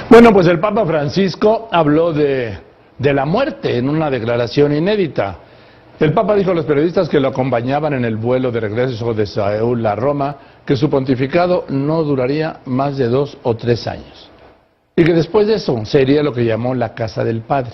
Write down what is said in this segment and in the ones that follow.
Bueno, pues el Papa Francisco habló de la muerte en una declaración inédita. El Papa dijo a los periodistas que lo acompañaban en el vuelo de regreso de Seúl a Roma que su pontificado no duraría más de 2 o 3 años. Y que después de eso sería lo que llamó la casa del Padre.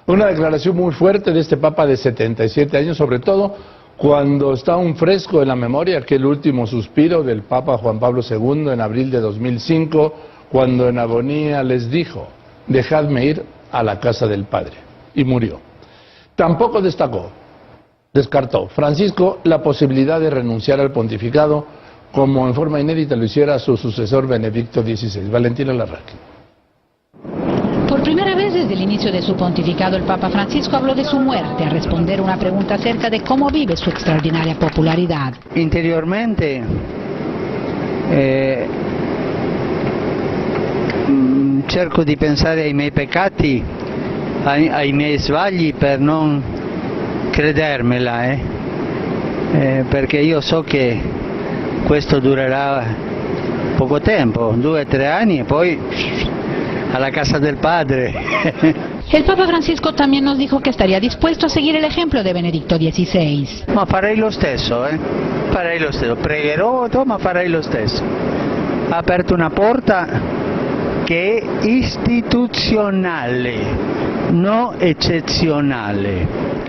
Una declaración muy fuerte de este Papa de 77 años, sobre todo cuando está aún fresco en la memoria aquel último suspiro del Papa Juan Pablo II en abril de 2005, cuando en agonía les dijo: dejadme ir a la casa del Padre. Y murió. Tampoco descartó Francisco la posibilidad de renunciar al pontificado, como en forma inédita lo hiciera su sucesor Benedicto XVI. Valentina Larraqui. Por primera vez desde el inicio de su pontificado, el Papa Francisco habló de su muerte, a responder una pregunta acerca de cómo vive su extraordinaria popularidad. Interiormente cerco di pensare ai miei peccati, ai miei sbagli, per non credermela, perché io so che questo durerà poco tempo, 2 o 3 anni e poi a la casa del Padre. El Papa Francisco también nos dijo que estaría dispuesto a seguir el ejemplo de Benedicto XVI. Ma farei lo stesso, farei lo stesso, pregherò, ma farei lo stesso. Ha aperto una porta che è istituzionale, non eccezionale.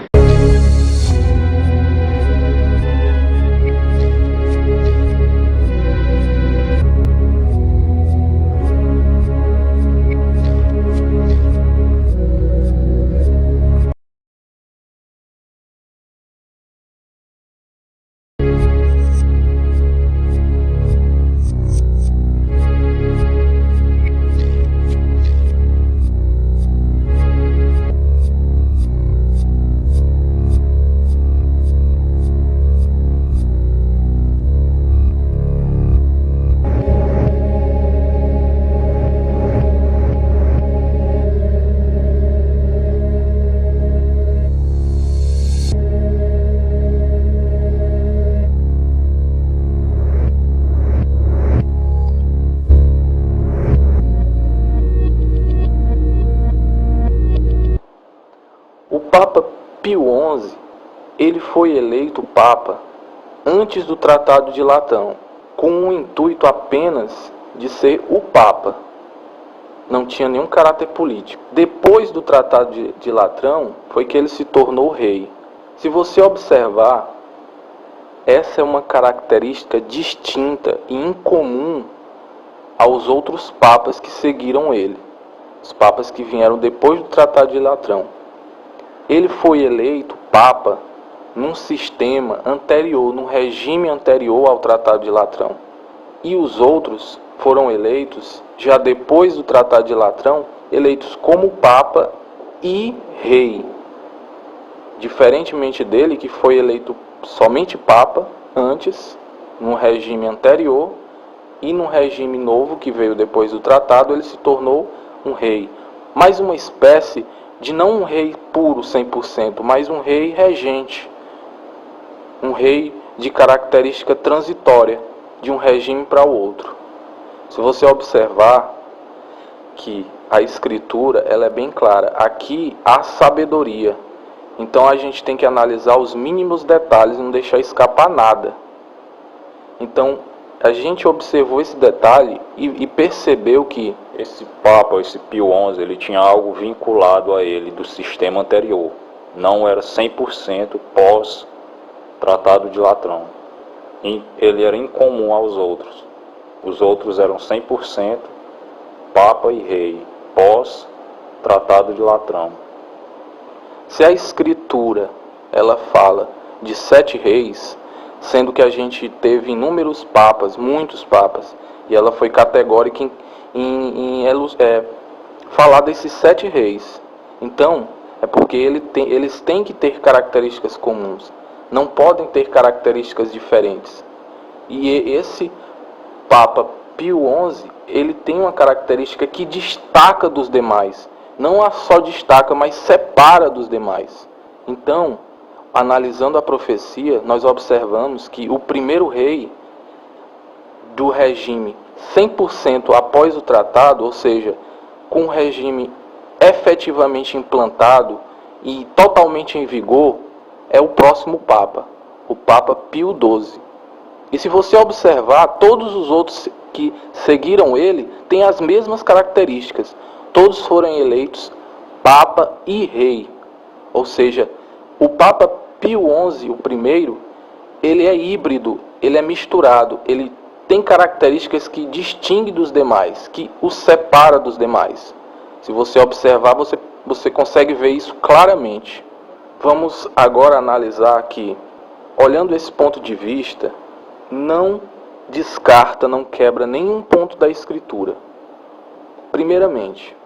O Papa Pio XI, ele foi eleito Papa antes do Tratado de Latão, com o intuito apenas de ser o Papa. Não tinha nenhum caráter político. Depois do Tratado de Latão, foi que ele se tornou rei. Se você observar, essa é uma característica distinta e incomum aos outros papas que seguiram ele, os papas que vieram depois do Tratado de Latão. Ele foi eleito Papa num sistema anterior, num regime anterior ao Tratado de Latão. E os outros foram eleitos, já depois do Tratado de Latão, eleitos como Papa e Rei. Diferentemente dele, que foi eleito somente Papa antes, num regime anterior, e num regime novo que veio depois do Tratado, ele se tornou um rei. Mais uma espécie de não um rei puro 100%, mas um rei regente, um rei de característica transitória, de um regime para o outro. Se você observar que a escritura ela é bem clara, aqui há sabedoria, então a gente tem que analisar os mínimos detalhes, não deixar escapar nada. Então a gente observou esse detalhe e percebeu que esse Papa, esse Pio XI, ele tinha algo vinculado a ele do sistema anterior. Não era 100% pós-Tratado de Latão. Ele era incomum aos outros. Os outros eram 100% Papa e Rei, pós-Tratado de Latão. Se a Escritura ela fala de 7 reis, sendo que a gente teve inúmeros papas, muitos papas, e ela foi categórica em falar desses 7 reis. Então, é porque eles têm que ter características comuns, não podem ter características diferentes. E esse Papa Pio XI, ele tem uma característica que destaca dos demais, não só destaca, mas separa dos demais. Então, analisando a profecia, nós observamos que o primeiro rei do regime 100% após o tratado, ou seja, com o regime efetivamente implantado e totalmente em vigor, é o próximo Papa, o Papa Pio XII. E se você observar, todos os outros que seguiram ele têm as mesmas características. Todos foram eleitos Papa e Rei. Ou seja, o Papa Pio XI, o primeiro, ele é híbrido, ele é misturado, ele tem características que distingue dos demais, que o separa dos demais. Se você observar, você consegue ver isso claramente. Vamos agora analisar que, olhando esse ponto de vista, não descarta, não quebra nenhum ponto da Escritura. Primeiramente,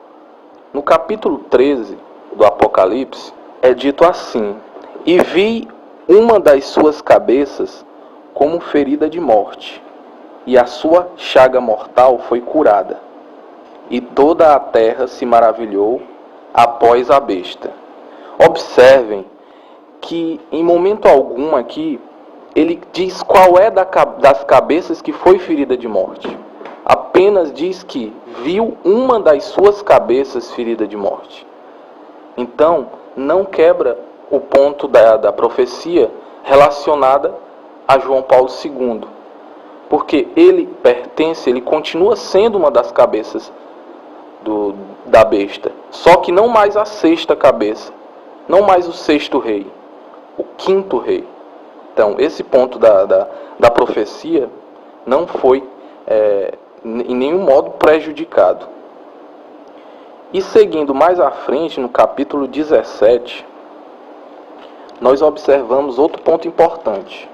no capítulo 13 do Apocalipse, é dito assim: e vi uma das suas cabeças como ferida de morte, e a sua chaga mortal foi curada. E toda a terra se maravilhou após a besta. Observem que em momento algum aqui, ele diz qual é das cabeças que foi ferida de morte. Apenas diz que viu uma das suas cabeças ferida de morte. Então, não quebra o ponto da profecia relacionada a João Paulo II. Porque ele continua sendo uma das cabeças da besta. Só que não mais a sexta cabeça, não mais o sexto rei, o quinto rei. Então, esse ponto da profecia não foi em nenhum modo prejudicado. E seguindo mais à frente, no capítulo 17, nós observamos outro ponto importante,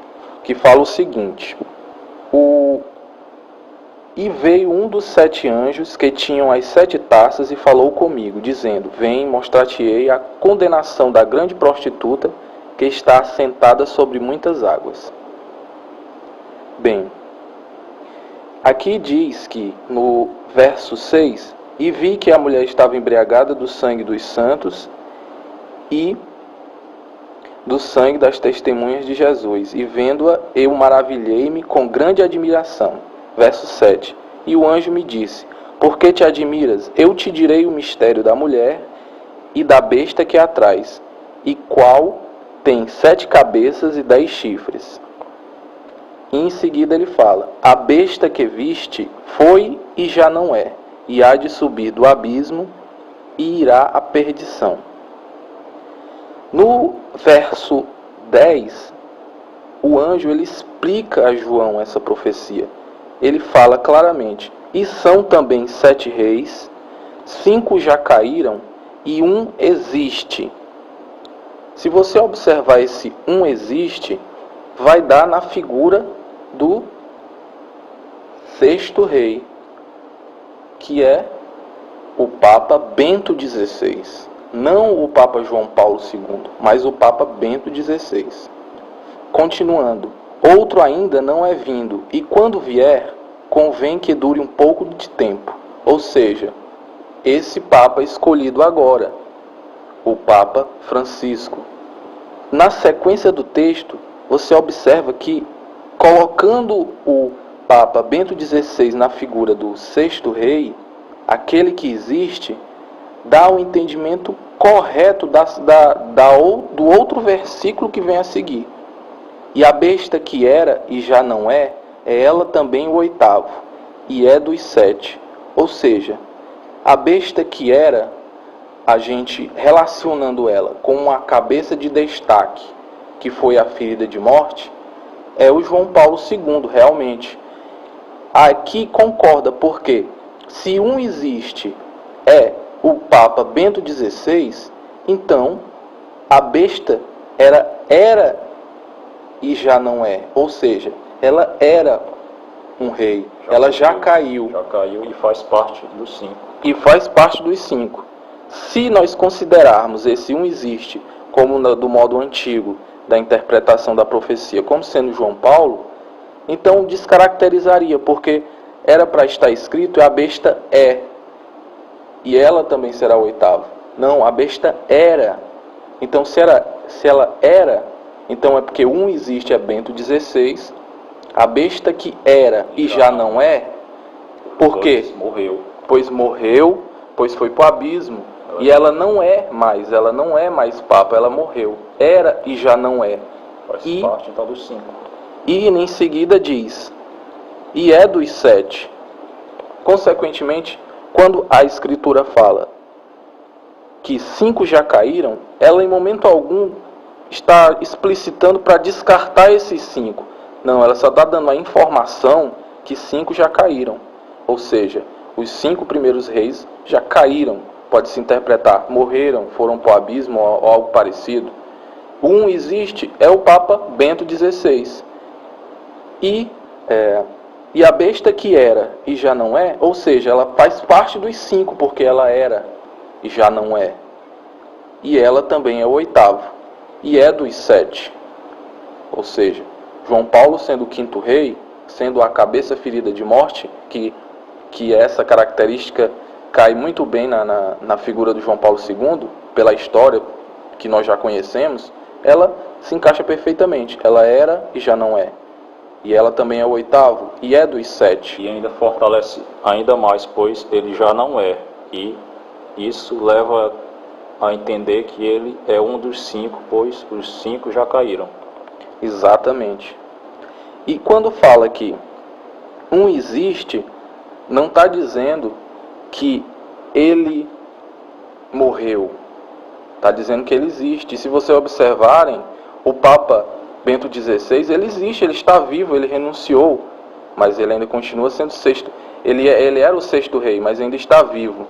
que fala o seguinte: E veio um dos 7 anjos que tinham as 7 taças e falou comigo, dizendo: vem, mostrar-te-ei a condenação da grande prostituta que está assentada sobre muitas águas. Bem, aqui diz que no verso 6, e vi que a mulher estava embriagada do sangue dos santos e do sangue das testemunhas de Jesus, e vendo-a, eu maravilhei-me com grande admiração. Verso 7, e o anjo me disse: por que te admiras? Eu te direi o mistério da mulher e da besta que a traz, e qual tem 7 cabeças e 10 chifres. E em seguida ele fala: a besta que viste foi e já não é, e há de subir do abismo e irá à perdição. No verso 10, o anjo ele explica a João essa profecia. Ele fala claramente: e são também 7 reis, 5 já caíram e 1 existe. Se você observar esse 1 existe, vai dar na figura do 6º rei, que é o Papa Bento XVI. Não o Papa João Paulo II, mas o Papa Bento XVI. Continuando, outro ainda não é vindo, e quando vier, convém que dure um pouco de tempo. Ou seja, esse Papa escolhido agora, o Papa Francisco. Na sequência do texto, você observa que, colocando o Papa Bento XVI na figura do 6º rei, aquele que existe, dá o entendimento correto do outro versículo que vem a seguir. E a besta que era e já não é ela também o 8º, e é dos 7. Ou seja, a besta que era, a gente relacionando ela com uma cabeça de destaque, que foi a ferida de morte, é o João Paulo II, realmente. Aqui concorda, porque se um existe é o Papa Bento XVI, então a besta era e já não é. Ou seja, ela era um rei, ela já caiu. Já caiu e faz parte dos 5. E faz parte dos 5. Se nós considerarmos esse 1 existe como do modo antigo da interpretação da profecia, como sendo João Paulo, então descaracterizaria, porque era para estar escrito: a besta é, e ela também será o 8º. Não, a besta era. Então, se ela era, então é porque 1 existe, é Bento XVI. A besta que era e já não é, por quê? Morreu. Pois morreu pois foi para o abismo. E ela não é mais Papa, ela morreu. Era e já não é. Faz parte então dos 5. E em seguida diz, e é dos 7. Consequentemente, quando a Escritura fala que 5 já caíram, ela em momento algum está explicitando para descartar esses 5. Não, ela só está dando a informação que 5 já caíram. Ou seja, os 5 primeiros reis já caíram. Pode-se interpretar, morreram, foram para o abismo ou algo parecido. Um existe, é o Papa Bento XVI. E a besta que era e já não é, ou seja, ela faz parte dos 5, porque ela era e já não é. E ela também é o 8º, e é dos 7. Ou seja, João Paulo sendo o 5º rei, sendo a cabeça ferida de morte, que essa característica cai muito bem na figura do João Paulo II, pela história que nós já conhecemos, ela se encaixa perfeitamente. Ela era e já não é. E ela também é o 8º e é dos 7. E ainda fortalece ainda mais, pois ele já não é. E isso leva a entender que ele é um dos 5, pois os 5 já caíram. Exatamente. E quando fala que um existe, não está dizendo que ele morreu. Está dizendo que ele existe. E se vocês observarem, o Papa Bento XVI, ele existe, ele está vivo, ele renunciou, mas ele ainda continua sendo o 6º. Ele era o 6º rei, mas ainda está vivo.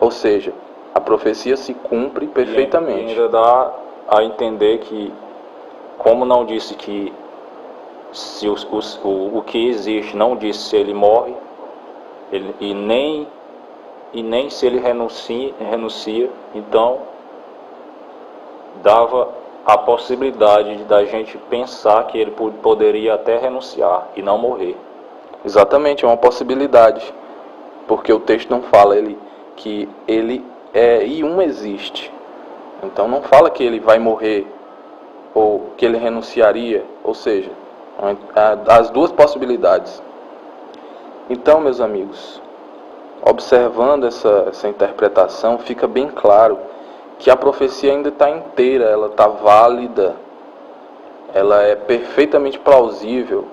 Ou seja, a profecia se cumpre perfeitamente. E ainda dá a entender que, como não disse que se o que existe não disse se ele morre, e nem se ele renuncia, então dava a possibilidade da gente pensar que ele poderia até renunciar e não morrer. Exatamente, é uma possibilidade, porque o texto não fala que ele é e um existe. Então não fala que ele vai morrer ou que ele renunciaria, ou seja, as duas possibilidades. Então, meus amigos, observando essa interpretação, fica bem claro que a profecia ainda está inteira, ela está válida, ela é perfeitamente plausível.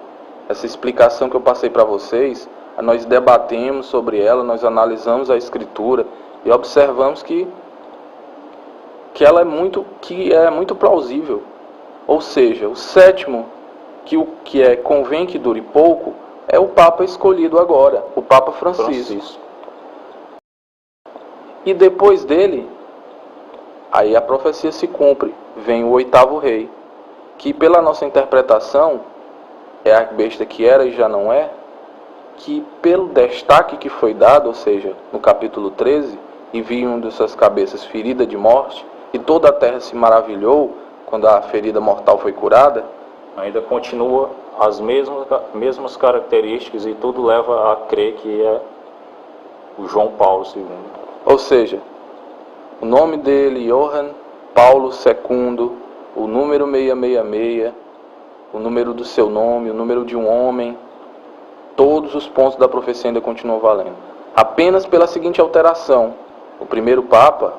Essa explicação que eu passei para vocês, nós debatemos sobre ela, nós analisamos a Escritura e observamos que ela é muito plausível. Ou seja, o 7º, que convém que dure pouco, é o Papa escolhido agora, o Papa Francisco. E depois dele, aí a profecia se cumpre, vem o 8º rei, que pela nossa interpretação é a besta que era e já não é, que pelo destaque que foi dado, ou seja, no capítulo 13, e vi um de suas cabeças ferida de morte, e toda a terra se maravilhou quando a ferida mortal foi curada, ainda continua as mesmas características e tudo leva a crer que é o João Paulo II. Ou seja, o nome dele, Johann Paulo II, o número 666, o número do seu nome, o número de um homem, todos os pontos da profecia ainda continuam valendo. Apenas pela seguinte alteração: o primeiro Papa,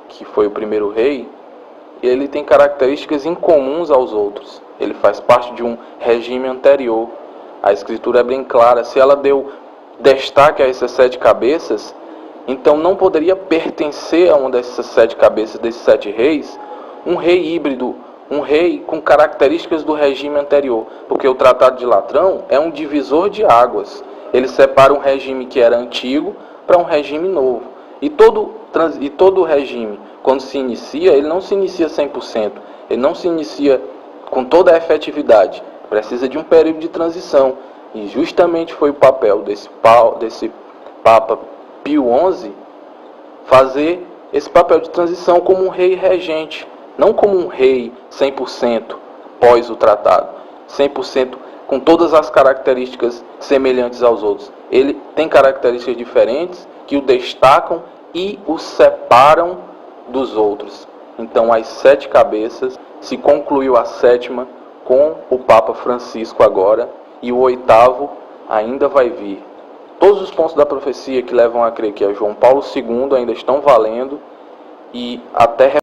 que foi o primeiro rei, ele tem características incomuns aos outros. Ele faz parte de um regime anterior. A Escritura é bem clara. Se ela deu destaque a essas 7 cabeças, então não poderia pertencer a uma dessas 7 cabeças, desses 7 reis, um rei híbrido, um rei com características do regime anterior. Porque o Tratado de Latrão é um divisor de águas. Ele separa um regime que era antigo para um regime novo. E todo regime, quando se inicia, ele não se inicia 100%. Ele não se inicia com toda a efetividade. Precisa de um período de transição. E justamente foi o papel desse Papa Pio XI fazer esse papel de transição como um rei regente. Não como um rei 100% pós o tratado. 100% com todas as características semelhantes aos outros. Ele tem características diferentes que o destacam e o separam dos outros. Então, as 7 cabeças, se concluiu a 7ª com o Papa Francisco agora, e o 8º ainda vai vir. todos os pontos da profecia que levam a crer que é João Paulo II ainda estão valendo, e até